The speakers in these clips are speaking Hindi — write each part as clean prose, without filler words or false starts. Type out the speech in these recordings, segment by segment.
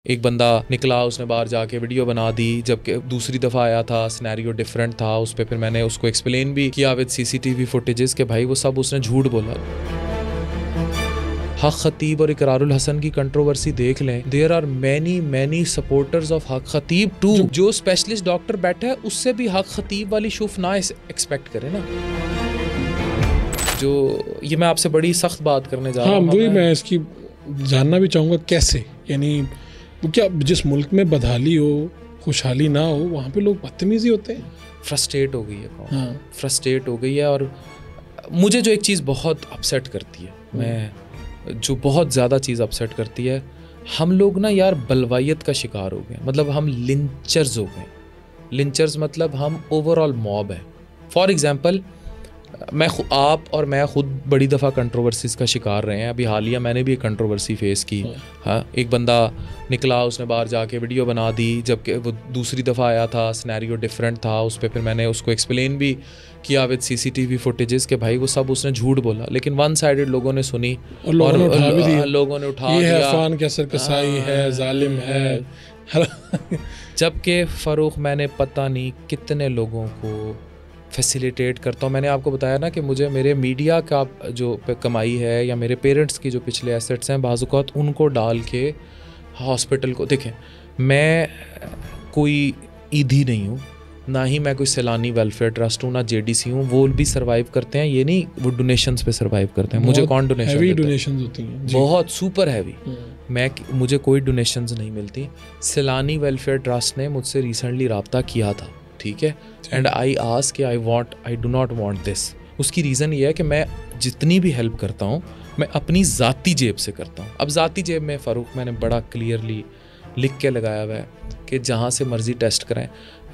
एक बंदा निकला, उसने बाहर जाके वीडियो बना दी, जबकि दूसरी दफ़ा आया था सिनेरियो डिफरेंट था। उस पर फिर मैंने उसको एक्सप्लेन भी किया विद सीसीटीवी फुटेजेस के भाई वो सब उसने झूठ बोला। हक खतीब और इकरारुल हसन की कंट्रोवर्सी देख लें, there are many supporters of Haq Khatib too. जो स्पेशलिस्ट डॉक्टर बैठा है उससे भी हक खतीब वाली शुफ ना एक्सपेक्ट करे ना। जो ये मैं आपसे बड़ी सख्त बात करने जा रहा हूँ। वही मैं इसकी जानना भी चाहूँगा कैसे, यानी क्या जिस मुल्क में बदहाली हो, खुशहाली ना हो, वहाँ पे लोग बदतमीजी होते हैं। फ्रस्ट्रेट हो गई है कौन, फ्रस्ट्रेट हो गई है। और मुझे जो एक चीज़ बहुत अपसेट करती है, मैं जो बहुत ज़्यादा चीज़ अपसेट करती है, हम लोग ना यार बलवाइयत का शिकार हो गए। मतलब हम लिंचर्स हो गए। लिंचर्स मतलब हम ओवरऑल मॉब है। फॉर एग्ज़ाम्पल आप और मैं खुद बड़ी दफ़ा कंट्रोवर्सीज़ का शिकार रहे हैं। अभी हालिया मैंने भी एक कंट्रोवर्सी फेस की। हाँ, एक बंदा निकला, उसने बाहर जाके वीडियो बना दी, जबकि वो दूसरी दफ़ा आया था सिनेरियो डिफरेंट था। उस पर फिर मैंने उसको एक्सप्लेन भी किया विद सीसीटीवी फुटेजेस के भाई वो सब उसने झूठ बोला। लेकिन वन साइडेड लोगों ने सुनी और लोगों ने उठा दिया, जालिम है। जबकि फ़रूख मैंने पता नहीं कितने लोगों को फैसिलिटेट करता हूँ। मैंने आपको बताया ना कि मुझे मेरे मीडिया का जो कमाई है या मेरे पेरेंट्स की जो पिछले एसेट्स हैं, बाज़ औक़ात उनको डाल के हॉस्पिटल को देखें। मैं कोई ईदी नहीं हूँ, ना ही मैं कोई सैलानी वेलफेयर ट्रस्ट हूँ, ना जेडीसी हूँ। वो भी सर्वाइव करते हैं, ये नहीं वो डोनेशंस पे सर्वाइव करते हैं। मुझे कौन डोनेशन होती हैं, बहुत सुपर हैवी। मुझे कोई डोनेशंस नहीं मिलती। सैलानी वेलफेयर ट्रस्ट ने मुझसे रिसेंटली रब्ता किया था, ठीक है, and I ask I do not want this. उसकी रीज़न ये है कि मैं जितनी भी हेल्प करता हूँ मैं अपनी ज़ाती जेब से करता हूँ। अब ज़ाती जेब में फ़रूक मैंने बड़ा क्लियरली लिख के लगाया हुआ है कि जहाँ से मर्ज़ी टेस्ट कराएं,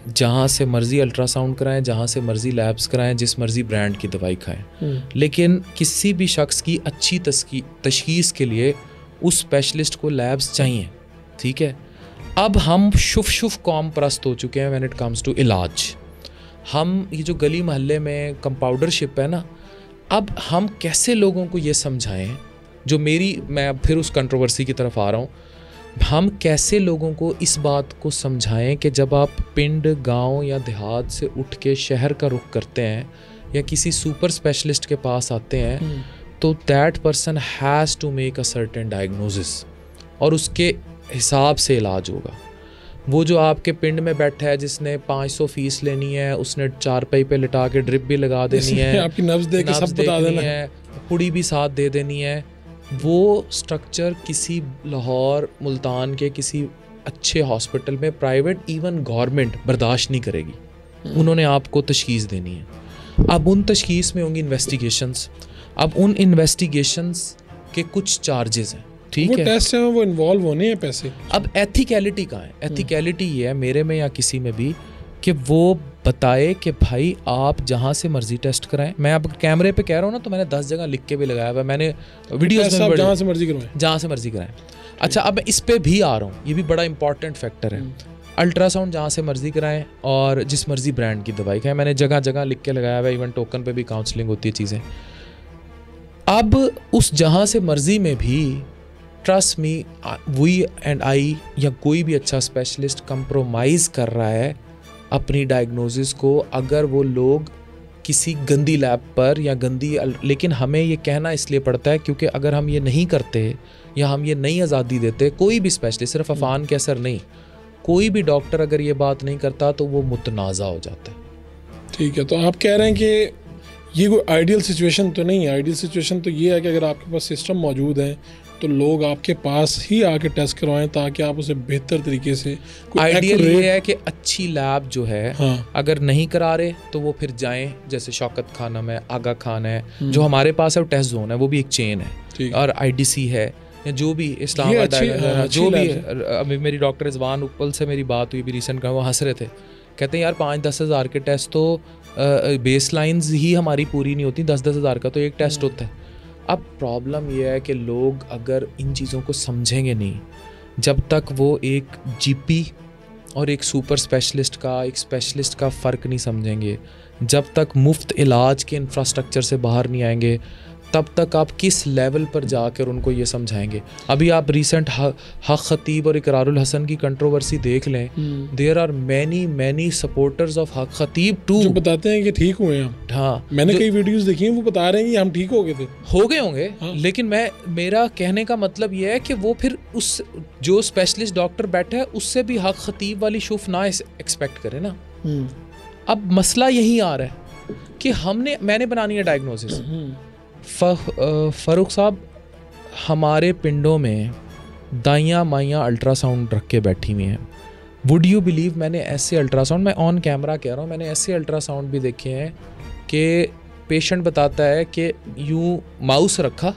जहाँ से मर्ज़ी अल्ट्रासाउंड कराएं, जहाँ से मर्ज़ी लैब्स कराएं, जिस मर्ज़ी ब्रांड की दवाई खाएं, लेकिन किसी भी शख्स की अच्छी तशख़ीस के लिए उस स्पेशलिस्ट को लैब्स चाहिए, ठीक है। अब हम शुफ कौम परस्त हो चुके हैं व्हेन इट कम्स टू इलाज। हम ये जो गली मोहल्ले में कंपाउंडरशिप है ना, अब हम कैसे लोगों को ये समझाएं, जो मैं फिर उस कंट्रोवर्सी की तरफ आ रहा हूँ, हम कैसे लोगों को इस बात को समझाएं कि जब आप पिंड, गांव या देहात से उठ के शहर का रुख करते हैं या किसी सुपर स्पेशलिस्ट के पास आते हैं, तो that person has to make a certain diagnosis और उसके हिसाब से इलाज होगा। वो जो आपके पिंड में बैठा है जिसने 500 फीस लेनी है, उसने चारपाई पे लिटा के ड्रिप भी लगा देनी है, आपकी नब्ज़ देख के सब बता देना है, पुड़ी भी साथ दे देनी है, वो स्ट्रक्चर किसी लाहौर मुल्तान के किसी अच्छे हॉस्पिटल में, प्राइवेट इवन गवर्नमेंट बर्दाश्त नहीं करेगी। उन्होंने आपको तशख़ीस देनी है। अब उन तशख़ीस में होंगी इन्वेस्टिगेशंस। अब उन इन्वेस्टिगेशंस के कुछ चार्जेस हैं, ठीक है, टेस्ट है, वो इन्वॉल्व होने हैं पैसे। अब एथिकलिटी कहाँ है? एथिकलिटी ये है मेरे में या किसी में भी कि वो बताए कि भाई आप जहाँ से मर्जी टेस्ट कराएं। मैं अब कैमरे पे कह रहा हूँ ना, तो मैंने 10 जगह लिख के भी लगाया हुआ है, मैंने वीडियोस में जहाँ से मर्जी कराएं। अच्छा, अब मैं इस पे भी आ रहा हूँ, ये भी बड़ा इंपॉर्टेंट फैक्टर है। अल्ट्रासाउंड जहाँ से मर्जी कराएं और जिस मर्जी ब्रांड की दवाई खाएं, मैंने जगह जगह लिख के लगाया हुआ है। इवन टोकन पे भी काउंसलिंग होती है चीज़ें। अब उस जहाँ से मर्जी में भी trust me, we and I या कोई भी अच्छा स्पेशलिस्ट कंप्रोमाइज़ कर रहा है अपनी डायग्नोसिस को, अगर वो लोग किसी गंदी लैब पर या लेकिन हमें ये कहना इसलिए पड़ता है क्योंकि अगर हम ये नहीं करते या हम ये नहीं आज़ादी देते, कोई भी स्पेशलिस्ट, सिर्फ अफान के असर नहीं, कोई भी डॉक्टर अगर ये बात नहीं करता तो वो मुतनाज़ा हो जाता है। ठीक है, तो आप कह रहे हैं कि ये कोई आइडियल सिचुएशन तो नहीं है। आइडियल सिचुएशन तो ये है कि अगर आपके पास सिस्टम मौजूद है तो लोग आपके पास ही आके टेस्ट करवाएं ताकि आप उसे बेहतर तरीके से। आइडियल ये है कि अच्छी लैब जो है, अगर नहीं करा रहे तो वो फिर जाएं, जैसे शौकत खानम है, आगा खान है, जो हमारे पास है, वो टेस्ट जोन है, वो भी एक चेन है, और IDC है, जो भी इस्लामाबाद जो भी। अभी मेरी डॉक्टर रिजवान उपल से मेरी बात हुई भी रिसेंट का, वो हंस रहे थे, कहते हैं यार 5-10 हज़ार के टेस्ट तो बेस लाइन्स ही हमारी पूरी नहीं होती, 10-10 हज़ार का तो एक टेस्ट होता है। अब प्रॉब्लम यह है कि लोग अगर इन चीज़ों को समझेंगे नहीं, जब तक वो एक GP और एक सुपर स्पेशलिस्ट का, एक स्पेशलिस्ट का फ़र्क नहीं समझेंगे, जब तक मुफ्त इलाज के इंफ्रास्ट्रक्चर से बाहर नहीं आएंगे, तब तक आप किस लेवल पर जाकर उनको ये समझाएंगे? अभी आप रिसेंट हक खतीब और इकरारुल हसन की कंट्रोवर्सी देख लें, there are many supporters of Haq Khatib too, जो बताते हैं कि ठीक हुए हम। हाँ, मैंने कई वीडियोस देखी हैं, वो बता रहे हैं कि हम ठीक हो गए होंगे। हाँ। लेकिन मेरा कहने का मतलब ये है कि वो फिर उस जो स्पेशलिस्ट डॉक्टर बैठा है उससे भी हक खतीब वाली शुफ ना एक्सपेक्ट करे ना। अब मसला यही आ रहा है कि मैंने बनानी है डायग्नोसिस। फ़ारूक साहब, हमारे पिंडों में दाइयाँ माइयाँ अल्ट्रासाउंड रख के बैठी हुई हैं। वुड यू बिलीव, मैंने ऐसे अल्ट्रासाउंड, मैं ऑन कैमरा कह रहा हूँ, मैंने ऐसे अल्ट्रासाउंड भी देखे हैं कि पेशेंट बताता है कि यूँ माउस रखा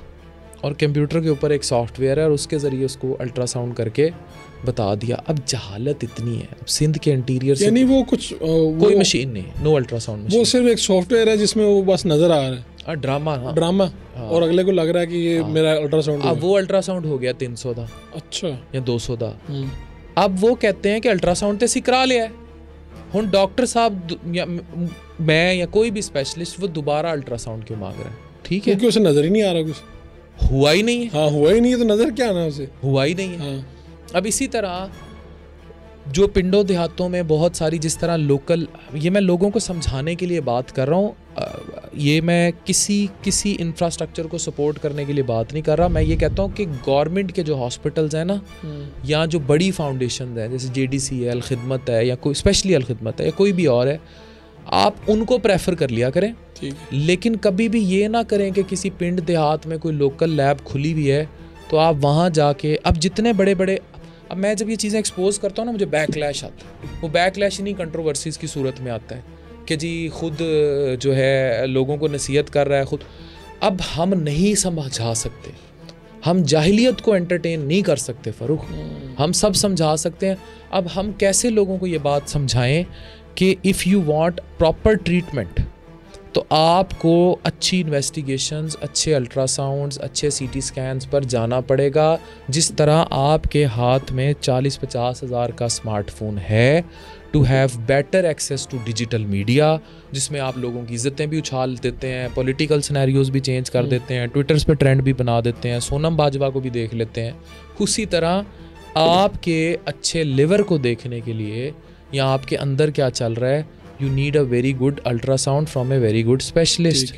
और कंप्यूटर के ऊपर एक सॉफ्टवेयर है और उसके ज़रिए उसको अल्ट्रासाउंड करके बता दिया। अब जहालत इतनी है, अब सिंध के इंटीरियर से यानी वो कुछ कोई मशीन नहीं, नो अल्ट्रासाउंड मशीन, वो सिर्फ एक सॉफ्टवेयर है जिसमें वो बस नज़र आ रहा है, ड्रामा। हाँ, ड्रामा। हाँ। और अगले को लग रहा है कि ये मेरा अल्ट्रासाउंड है। अब वो अल्ट्रासाउंड हो गया 300 दा, अच्छा, या 200 दा। अब वो कहते हैं कि अल्ट्रासाउंड तो असी करा लिया है, हुण डॉक्टर साहब या मैं या कोई भी स्पेशलिस्ट वो दोबारा अल्ट्रासाउंड क्यों मांग रहा है? ठीक है, क्योंकि उसे नजर ही नहीं आ रहा कुछ, हुआ ही नहीं है। हाँ, हुआ ही नहीं है तो नजर क्या आना उसे, हुआ ही नहीं है। हाँ। अब इसी तरह जो पिंडों देहातों में बहुत सारी, जिस तरह लोकल, ये मैं लोगों को समझाने के लिए बात कर रहा हूँ, ये मैं किसी इंफ्रास्ट्रक्चर को सपोर्ट करने के लिए बात नहीं कर रहा। मैं ये कहता हूँ कि गवर्नमेंट के जो हॉस्पिटल्स हैं ना, या जो बड़ी फाउंडेशन हैं जैसे JDC है, अलखिदमत है, या कोई स्पेशली अलखिदमत है, या कोई भी और है, आप उनको प्रेफर कर लिया करें। लेकिन कभी भी ये ना करें कि किसी पिंड देहात में कोई लोकल लैब खुली हुई है तो आप वहाँ जाके, अब जितने बड़े बड़े, अब मैं जब ये चीज़ें एक्सपोज करता हूँ ना, मुझे बैकलैश आता है। वो बैकलैश इन्हीं कंट्रोवर्सीज़ की सूरत में आता है कि जी खुद जो है लोगों को नसीहत कर रहा है खुद। अब हम नहीं समझा सकते, हम जाहिलियत को एंटरटेन नहीं कर सकते फ़ारूक, हम सब समझा सकते हैं। अब हम कैसे लोगों को ये बात समझाएं कि if you want proper treatment तो आपको अच्छी इन्वेस्टिगेशंस, अच्छे अल्ट्रासाउंड्स, अच्छे CT स्कैन्स पर जाना पड़ेगा। जिस तरह आपके हाथ में 40-50 हज़ार का स्मार्टफोन है, to have better access to digital media, जिसमें आप लोगों की इज़्ज़तें भी उछाल देते हैं, पॉलिटिकल सिनेरियोज़ भी चेंज कर देते हैं, ट्विटर्स पे ट्रेंड भी बना देते हैं, सोनम बाजवा को भी देख लेते हैं। उसी तरह आपके अच्छे लिवर को देखने के लिए या आपके अंदर क्या चल रहा है, you need a very good ultrasound from a very good specialist.